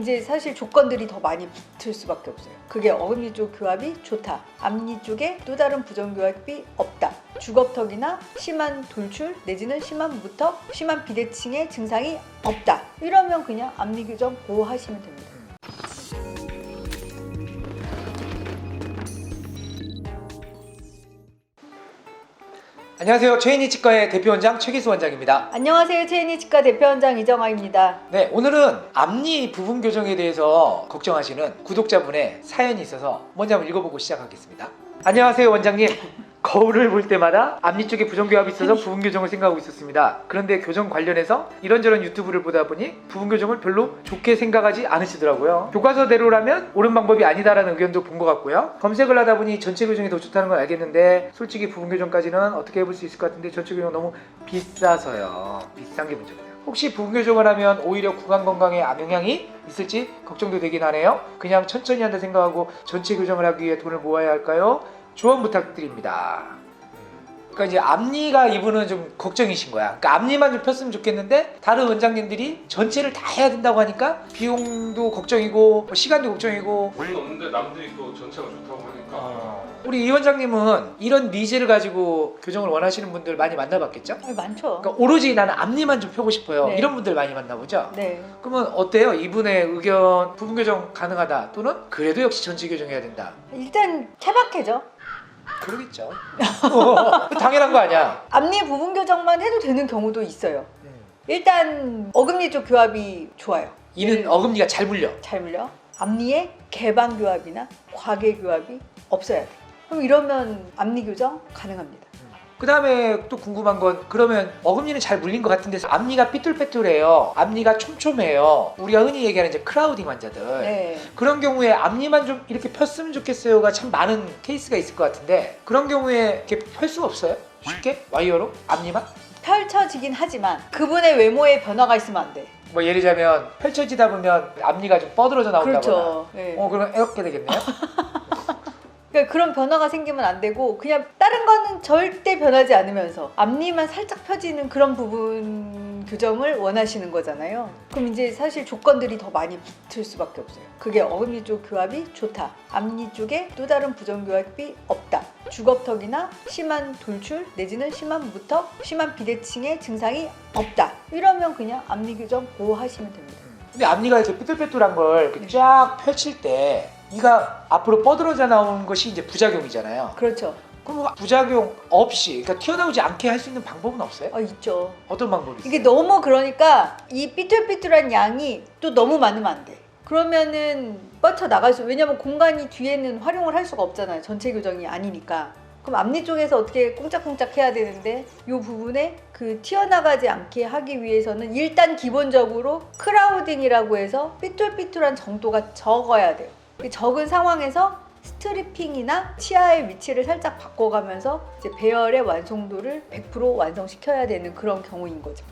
이제 사실 조건들이 더 많이 붙을 수밖에 없어요. 그게 어금니 쪽 교합이 좋다. 앞니 쪽에 또 다른 부정교합이 없다. 주걱턱이나 심한 돌출 내지는 심한 무턱, 심한 비대칭의 증상이 없다. 이러면 그냥 앞니 교정 보호하시면 됩니다. 안녕하세요. 최인희 치과의 대표원장 최기수 원장입니다. 안녕하세요. 최인희 치과 대표원장 이정아입니다. 네, 오늘은 앞니 부분 교정에 대해서 걱정하시는 구독자분의 사연이 있어서 먼저 한번 읽어보고 시작하겠습니다. 안녕하세요, 원장님. 거울을 볼 때마다 앞니 쪽에 부정교합이 있어서 부분 교정을 생각하고 있었습니다. 그런데 교정 관련해서 이런저런 유튜브를 보다 보니 부분 교정을 별로 좋게 생각하지 않으시더라고요. 교과서대로라면 옳은 방법이 아니다라는 의견도 본 것 같고요. 검색을 하다 보니 전체 교정이 더 좋다는 건 알겠는데 솔직히 부분 교정까지는 어떻게 해볼 수 있을 것 같은데 전체 교정 너무 비싸서요. 비싼 게 문제입니다. 혹시 부분 교정을 하면 오히려 구강 건강에 악영향이 있을지 걱정도 되긴 하네요. 그냥 천천히 한다 생각하고 전체 교정을 하기 위해 돈을 모아야 할까요? 조언 부탁드립니다. 그러니까 이제 앞니가 이분은 좀 걱정이신 거야. 그러니까 앞니만 좀 폈으면 좋겠는데 다른 원장님들이 전체를 다 해야 된다고 하니까 비용도 걱정이고 시간도 걱정이고. 돈은 없는데 남들이 또 전체가 좋다고 하니까. 우리 이 원장님은 이런 니즈를 가지고 교정을 원하시는 분들 많이 만나봤겠죠? 많죠. 그러니까 오로지 나는 앞니만 좀 펴고 싶어요. 네. 이런 분들 많이 만나보죠? 네. 그러면 어때요? 이분의 의견 부분 교정 가능하다 또는 그래도 역시 전체 교정해야 된다. 일단 케바케죠. 그러겠죠. 당연한 거 아니야. 앞니 부분 교정만 해도 되는 경우도 있어요. 일단 어금니 쪽 교합이 좋아요. 이는 어금니가 잘 물려. 잘 물려. 앞니에 개방 교합이나 과계 교합이 없어야 돼. 그럼 이러면 앞니 교정 가능합니다. 그 다음에 또 궁금한 건 그러면 어금니는 잘 물린 것 같은데 앞니가 삐뚤빼뚤해요. 앞니가 촘촘해요. 우리가 흔히 얘기하는 이제 크라우딩 환자들. 네. 그런 경우에 앞니만 좀 이렇게 폈으면 좋겠어요가 참 많은 케이스가 있을 것 같은데 그런 경우에 이렇게 펼 수가 없어요? 쉽게? 와이어로? 앞니만? 펼쳐지긴 하지만 그분의 외모에 변화가 있으면 안 돼. 뭐 예를 들자면 펼쳐지다 보면 앞니가 좀 뻗어져 나온다거나. 그렇죠. 네. 그러면 이렇게 되겠네요? 그러니까 그런 변화가 생기면 안 되고 그냥 다른 거는 절대 변하지 않으면서 앞니만 살짝 펴지는 그런 부분 교정을 원하시는 거잖아요. 그럼 이제 사실 조건들이 더 많이 붙을 수밖에 없어요. 그게 어금니 쪽 교합이 좋다. 앞니 쪽에 또 다른 부정교합이 없다. 주걱턱이나 심한 돌출 내지는 심한 무턱, 심한 비대칭의 증상이 없다. 이러면 그냥 앞니 교정 보호하시면 됩니다. 근데 앞니가 이렇게 삐뚤빼뚤한 걸 이렇게 쫙 펼칠 때 이가 앞으로 뻗어져 나오는 것이 이제 부작용이잖아요. 그렇죠. 그럼 부작용 없이 그러니까 튀어나오지 않게 할 수 있는 방법은 없어요? 있죠. 어떤 방법이 있어요? 이게 너무 그러니까 이 삐뚤삐뚤한 양이 또 너무 많으면 안 돼. 그러면은 뻗쳐 나갈 수, 왜냐면 공간이 뒤에는 활용을 할 수가 없잖아요. 전체 교정이 아니니까. 그럼 앞니 쪽에서 어떻게 꽁짝꽁짝 해야 되는데 이 부분에 그 튀어나가지 않게 하기 위해서는 일단 기본적으로 크라우딩이라고 해서 삐뚤삐뚤한 정도가 적어야 돼요. 적은 상황에서 스트리핑이나 치아의 위치를 살짝 바꿔가면서 이제 배열의 완성도를 100% 완성시켜야 되는 그런 경우인 거죠.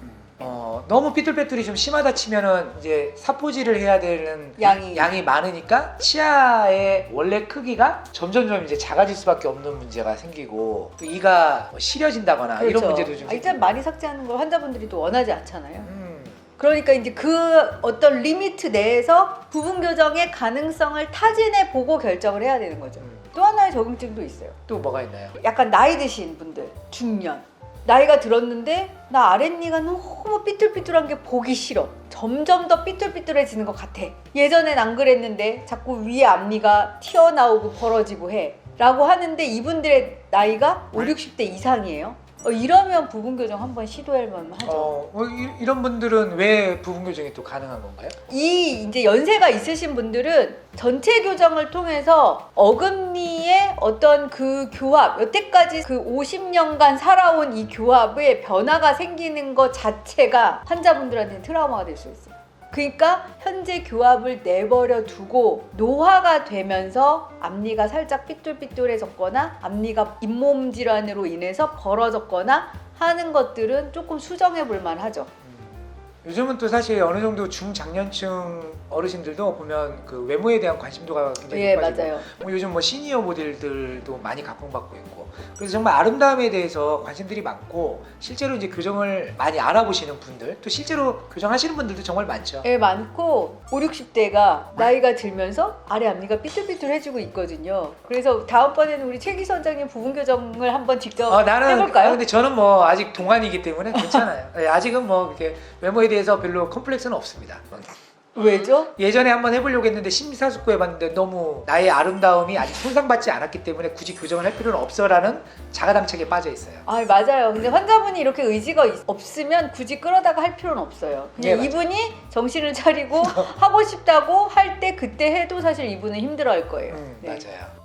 너무 삐뚤빼뚤이 좀 심하다 치면은 이제 사포질을 해야 되는 양이 많으니까 치아의 원래 크기가 점점점 이제 작아질 수밖에 없는 문제가 생기고 또 이가 시려진다거나 그렇죠. 이런 문제도 좀 일단 생기고. 많이 삭제하는 걸 환자분들이 또 원하지 않잖아요. 그러니까 이제 그 어떤 리미트 내에서 부분 교정의 가능성을 타진해 보고 결정을 해야 되는 거죠. 또 하나의 적응증도 있어요. 또 뭐가 있나요? 약간 나이 드신 분들, 중년. 나이가 들었는데 나 아랫니가 너무 삐뚤삐뚤한 게 보기 싫어. 점점 더 삐뚤삐뚤해지는 것 같아. 예전엔 안 그랬는데 자꾸 위에 앞니가 튀어나오고 벌어지고 해. 라고 하는데 이분들의 나이가 5, 60대 이상이에요. 이러면 부분 교정 한번 시도할 만하죠. 이런 분들은 왜 부분 교정이 또 가능한 건가요? 이 이제 연세가 있으신 분들은 전체 교정을 통해서 어금니의 어떤 그 교합, 여태까지 그 50년간 살아온 이 교합에 변화가 생기는 것 자체가 환자분들한테는 트라우마가 될 수 있어요. 그러니까 현재 교합을 내버려 두고 노화가 되면서 앞니가 살짝 삐뚤삐뚤해졌거나 앞니가 잇몸 질환으로 인해서 벌어졌거나 하는 것들은 조금 수정해 볼 만하죠. 요즘은 또 사실 어느 정도 중장년층 어르신들도 보면 그 외모에 대한 관심도가 굉장히 예, 높아지고 맞아요. 요즘 뭐 시니어 모델들도 많이 각광받고 있고 그래서 정말 아름다움에 대해서 관심들이 많고 실제로 이제 교정을 많이 알아보시는 분들 또 실제로 교정하시는 분들도 정말 많죠. 예, 많고 5, 60대가 나이가 들면서 아래 앞니가 삐뚤삐뚤해지고 있거든요. 그래서 다음번에는 우리 최기수 원장님 부분 교정을 한번 직접 해볼까요? 근데 저는 뭐 아직 동안이기 때문에 괜찮아요. 예, 아직은 뭐 이렇게 외모에 대해서 별로 컴플렉스는 없습니다. 왜죠? 예전에 한번 해보려고 했는데 심사숙고 해봤는데 너무 나의 아름다움이 아직 손상받지 않았기 때문에 굳이 교정을 할 필요는 없어라는 자가당착에 빠져 있어요. 아, 맞아요. 근데 환자분이 이렇게 의지가 없으면 굳이 끌어다가 할 필요는 없어요. 그냥 네, 이분이 정신을 차리고 하고 싶다고 할 때 그때 해도 사실 이분은 힘들어할 거예요. 네. 맞아요.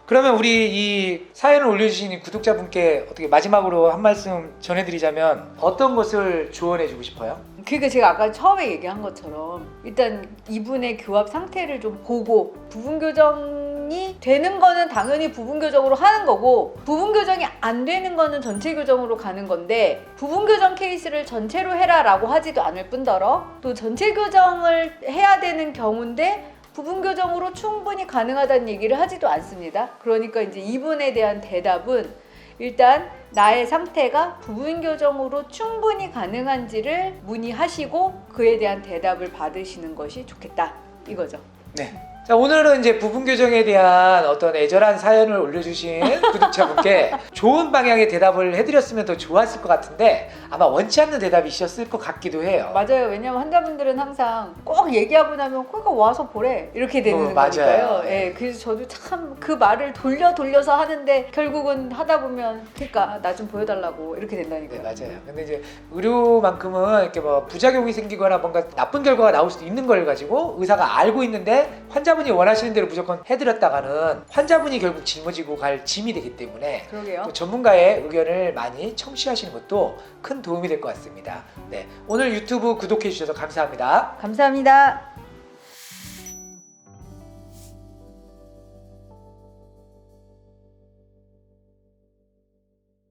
그러면 우리 이 사연을 올려주신 구독자분께 어떻게 마지막으로 한 말씀 전해드리자면 어떤 것을 조언해주고 싶어요? 그러니까 제가 아까 처음에 얘기한 것처럼 일단 이분의 교합 상태를 좀 보고 부분 교정이 되는 거는 당연히 부분 교정으로 하는 거고 부분 교정이 안 되는 거는 전체 교정으로 가는 건데 부분 교정 케이스를 전체로 해라라고 하지도 않을 뿐더러 또 전체 교정을 해야 되는 경우인데 부분 교정으로 충분히 가능하다는 얘기를 하지도 않습니다. 그러니까 이제 이분에 대한 대답은 일단 나의 상태가 부분 교정으로 충분히 가능한지를 문의하시고 그에 대한 대답을 받으시는 것이 좋겠다 이거죠. 네. 자, 오늘은 이제 부분 교정에 대한 어떤 애절한 사연을 올려주신 구독자분께 좋은 방향의 대답을 해드렸으면 더 좋았을 것 같은데 아마 원치 않는 대답이셨을 것 같기도 해요. 맞아요. 왜냐면 환자분들은 항상 꼭 얘기하고 나면 그러니까 와서 보래 이렇게 되는 맞아요. 거니까요. 예, 그래서 저도 참 그 말을 돌려서 하는데 결국은 하다 보면 그러니까 나 좀 보여달라고 이렇게 네, 된다니까요. 맞아요. 근데 이제 의료만큼은 이렇게 뭐 부작용이 생기거나 뭔가 나쁜 결과가 나올 수도 있는 걸 가지고 의사가 알고 있는데 환자분이 원하시는 대로 무조건 해드렸다가는 환자분이 결국 짊어지고 갈 짐이 되기 때문에 그러게요. 또 전문가의 의견을 많이 청취하시는 것도 큰 도움이 될 것 같습니다. 네, 오늘 유튜브 구독해 주셔서 감사합니다. 감사합니다.